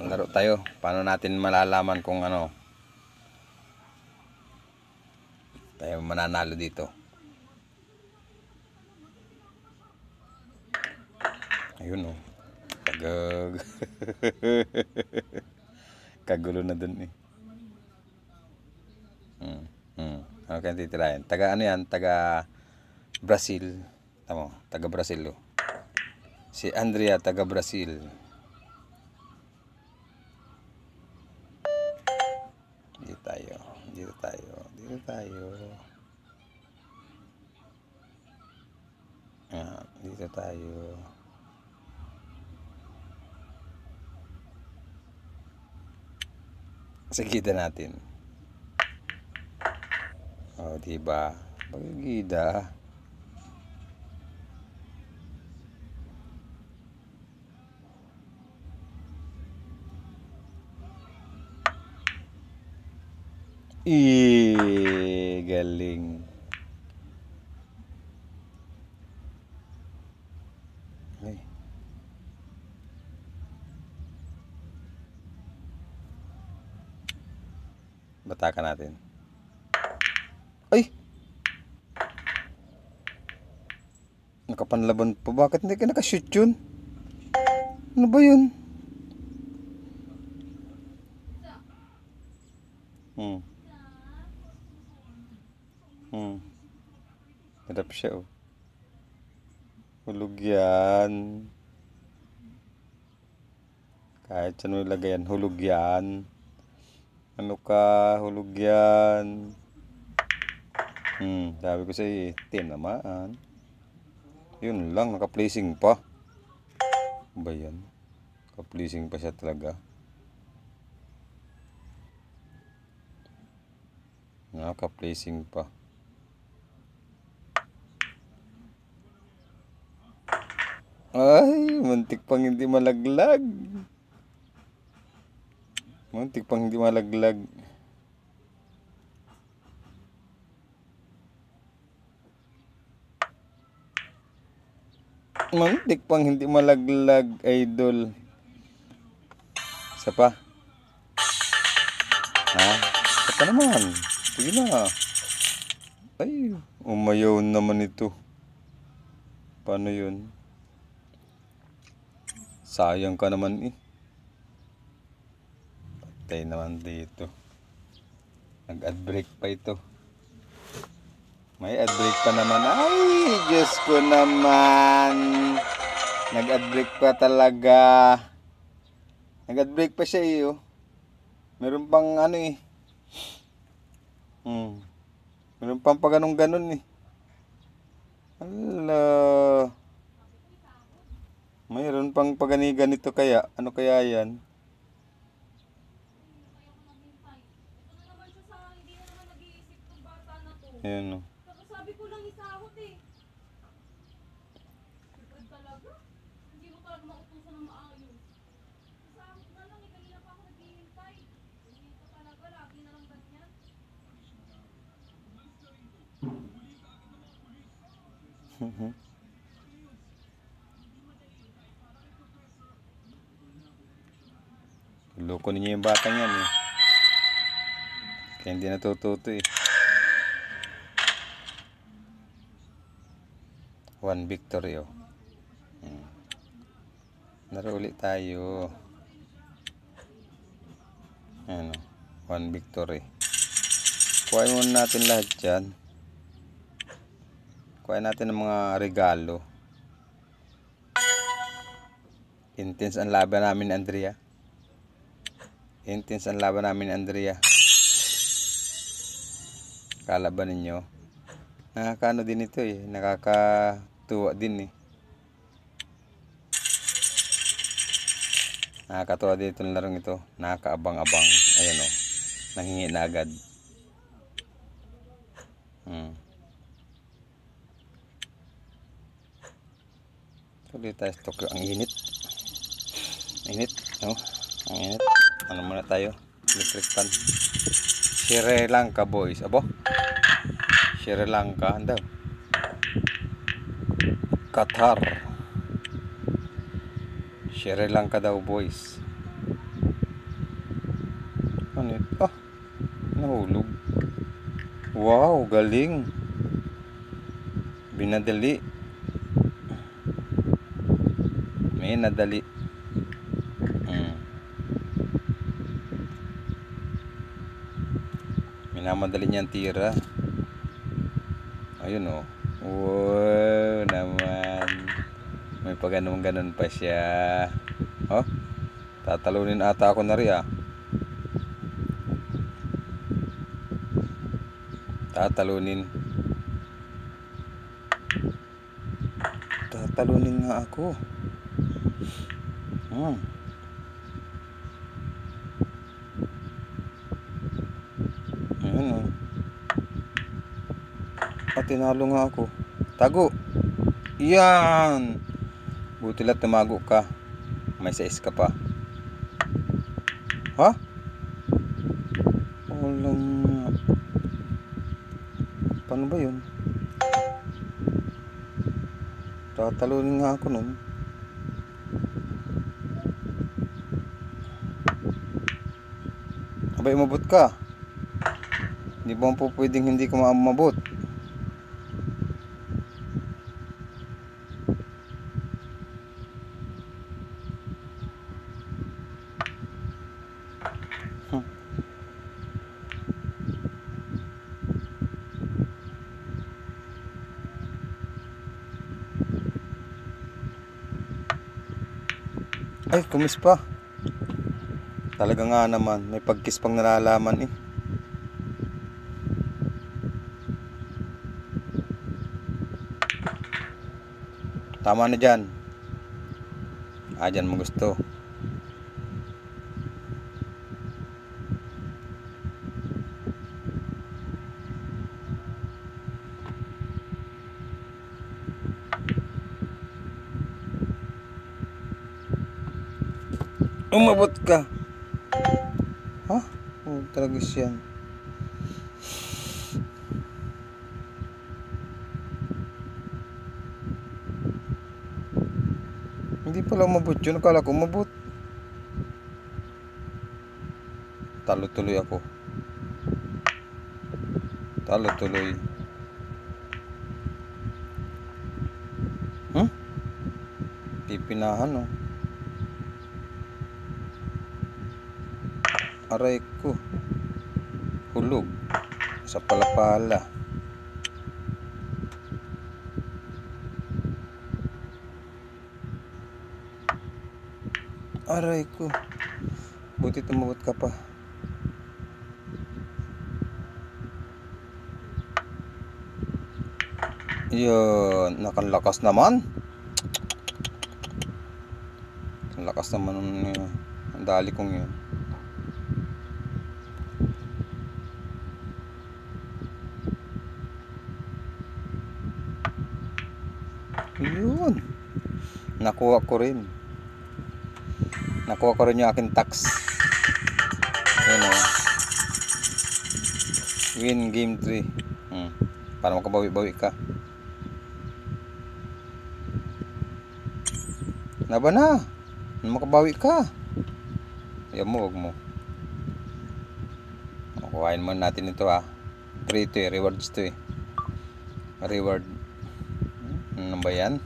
Laro tayo. Paano natin malalaman kung ano tayo mananalo dito? Ayun oh. Tagag. Kagulo na dun eh. Okay, titirahin. Taga ano yan? Taga Brazil. Tama, taga Brazil oh. Si Andrea, taga Brazil. Dito tayo. Dito tayo. Dito tayo. Dito tayo. Sagida natin. Oh, diba? Pagigida. Galing. Ay. Batakan natin. Ay! Nakapanlaban pa. Bakit hindi ka nakashoot yun? Ano ba yun? Harap siya oh. Hulog yan. Kahit saan mo ilagay yan, hulog yan. Ano ka, hulog yan. Sabi ko sa'yo, tinamaan. Yun lang, naka-placing pa. Ba yan? Naka-placing pa siya talaga. Naka-placing pa. Ay, muntik pang hindi malaglag. Muntik pang hindi malaglag. Muntik pang hindi malaglag, idol. Isa pa. Isa pa naman. Sige na. Ay, umayaw naman ito. Paano yun? Sayang ka naman eh. Patay naman dito. Nag-ad break pa ito. May ad break pa naman. Ay, Diyos ko naman. Nag-ad break pa talaga. Nag-ad break pa siya eh. Oh. Meron pang ano eh. Meron pang pa ganun eh. Hala. Mayroon pang pagani-ganito kaya. Ano kaya yan? Ayan o. Sabi ko lang isahot eh. Siyempre talaga. Hindi mo talaga mautusan ng maayos. Isahot na lang eh. Kanina pa ako naghihintay. Hindi ko talaga. Lagi na lang ganyan. Loko ninyo yung batang yan eh. Kaya hindi natututo eh. One victory oh. Laro ulit tayo. Ayan oh. One victory. Kuhain muna natin lahat dyan. Kuhain natin ng mga regalo. Intense ang laban namin ni Andrea. Intense ang laban namin ni Andrea. Kalaban ninyo. Nakakaano din ito eh. Nakakatuwa din eh. Nakakatuwa din itong larong ito. Nakakaabang-abang. Ayan o. Nanghingi na agad. Tuloy tayo sa Tokyo. Ang init. Init. No? Ang init. Ano muna tayo? Electric fan. Sri Lanka boys. Abo? Sri Lanka. Ano daw? Qatar. Sri Lanka daw boys. Ano ito? Ah, nahulog. Wow, galing. Binadali. May nadali. Minamadali niyang tira. Ayun oh. Wow naman. May paganon-ganon pa siya. Oh, tatalunin ata ako na rin ah. Tatalunin. Tatalunin nga ako. Ayun oh. At tinalo nga ako. Tago. Yan. Buti lang tumago ka. May 6 ka pa. Ha? Walang... Paano ba yun? Tatalunin nga ako nun. Abay, umabot ka. Hindi ba po pwedeng hindi ka maamabot? Ay, kumis pa. Talaga nga naman, may pagkis pang nalalaman eh. Tama na dyan. Dyan mo gusto. Umabot ka. Ha? Oh, talaga siyan. Hindi pala umabot yun. Akala ko umabot. Talo tuloy ako. Talo tuloy. Pipinahan oh. Aray ko. Hulog. Sa palapala. Aray ko. Buti tumabot ka pa. Yun. Nakalakas naman. Ang lakas naman ang dali kong yun. Yun. Nakuha ko rin. Nakuha ko rin yung aking tax. Yun o. Win game 3. Para makabawi-bawi ka. Naba na. Makabawi ka. Ayaw mo, wag mo. Kuhain mo natin ito ha. 3 ito eh. Rewards ito eh. Reward. Ano ba yan?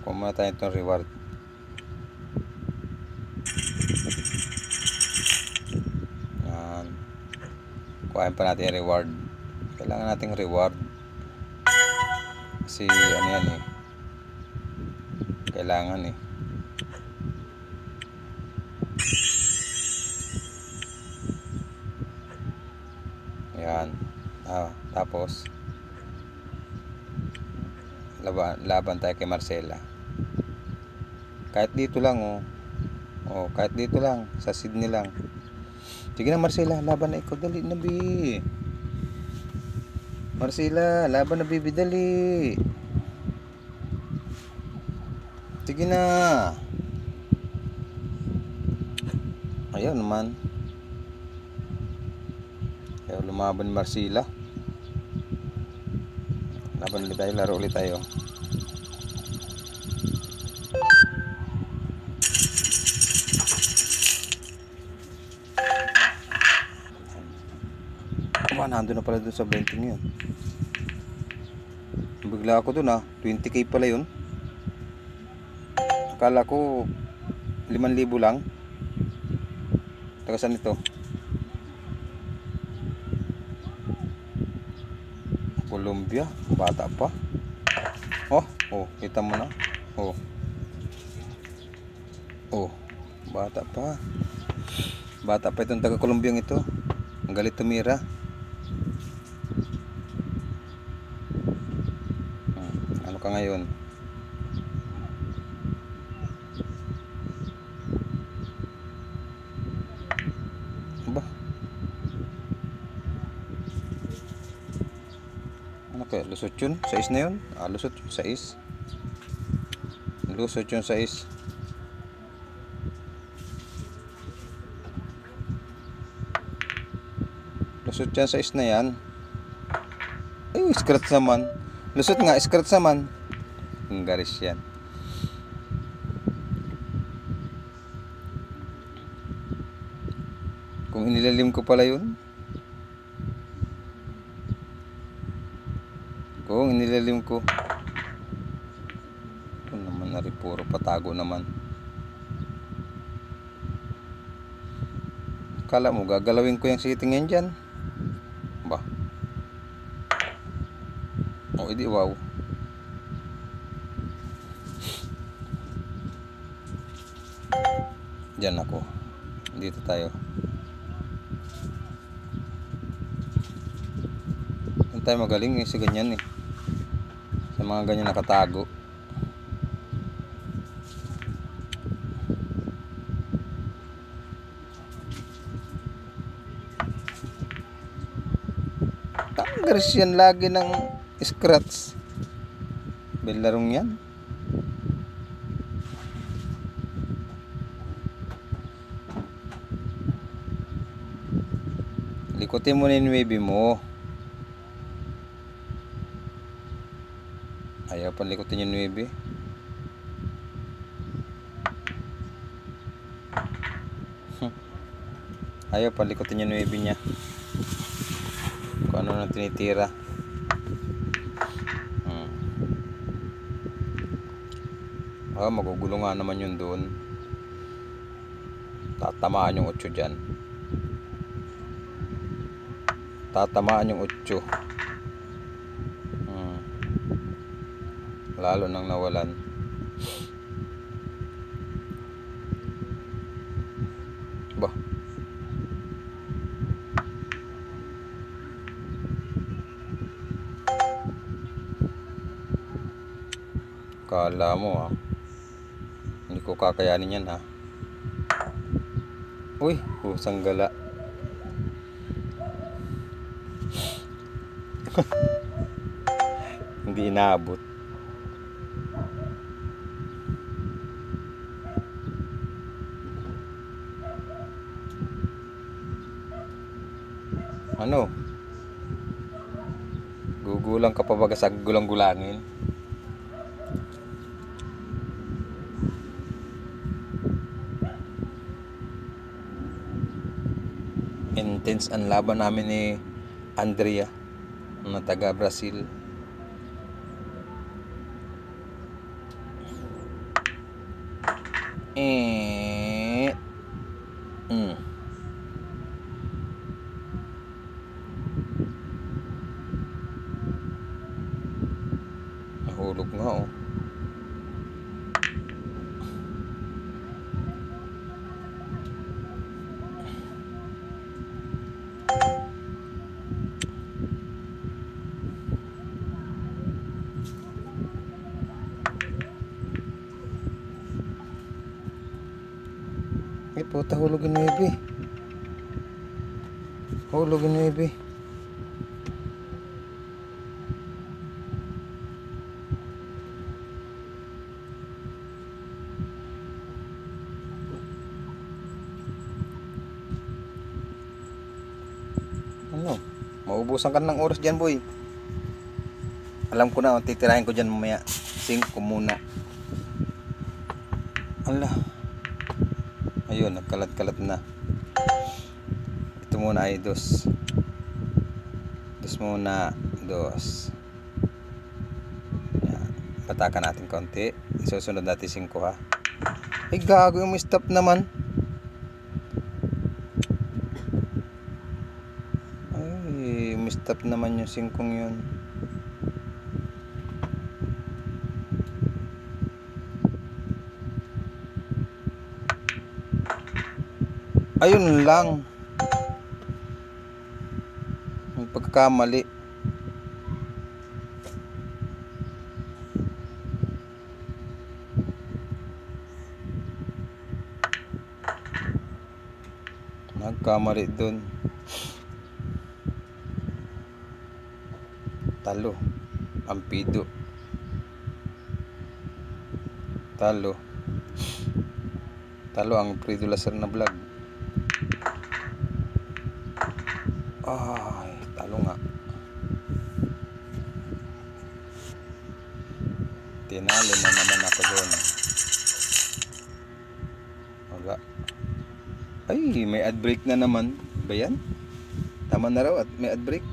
Kuha muna tayo itong reward. Yan. Kuhain pa natin yung reward. Kailangan nating reward. Kasi ano yan eh. Kailangan eh. Yan. Tapos laban tayo kay Marcela. Kahit dito lang oh. Oh, kahit dito lang, sa Sydney lang. Sige na Marcela, laban na ikaw, dali na bi. Marcela, laban na bibi, dali. Sige na. Ayaw naman. Ayaw lumaban Marcela. Laban ulit tayo, laro ulit tayo. nandun na pala dun sa 20 yun. Bigla ako dun 20k pala yun. Akala ko 5,000 lang. Taga saan ito? Colombia, bata pa. Kita mo na. Bata pa. Bata pa itong taga Colombiang ito. Ang galit tumira. Ano ka ngayon? Ba? Ano kaya? Lusot yun? Sais na yun? Lusot yun, sais. Lusot yun, sais. Lusot yan, sais na yan. Ay, scratch naman. Lusot nga, scratch naman. Ang garis yan. Kung inilalim ko pala yun. Kung inilalim ko. Ito naman na rin, puro patago naman. Kala mo gagalawin ko yung setting yan dyan. Ba? Edi wow. Diyan ako. Dito tayo. Diyan tayo magaling sa ganyan sa mga ganyan nakatago. Tanggaris yan lagi ng scratch. Belarong yan. Likutin mo na yung wavy mo. Ayaw pa likutin yung wavy. Ayaw pa likutin yung wavy niya. Kung ano na tinitira. Magugulo nga naman yun doon. Tatamaan yung 8 dyan. Tatamaan yung 8. Lalo nang nawalan. Bah. Kala mo hindi ko kakayanin yan Uy, pusang gala. Hindi inaabot. Ano? Gugulang ka pa baga sa gulang-gulangin? Intense ang laban namin ni Andrea na taga Brazil. Nahulog nga puta, hulog yung 9. Hulog yung 9. Ano? Maubusan ka ng oras dyan, boy. Alam ko na, titirahin ko dyan mamaya. 5 muna. Allah. Ayun, nagkalat-kalat na. Ito muna ay 2. Practice muna. 2. Yan. Patakan natin konti. Isusunod natin 5 ha. Ay gago yung stop naman. Ay, stop naman yung 5 yun. Ayun lang. May pagkakamali. Nagkamali dun. Talo. Ampido. Talo. Talo ang Fredo Laser na vlog. Ay, talo nga. Tinalo na naman ako doon. Wala. Ay, may ad break na naman. Ba yan? Tama na raw at may ad break.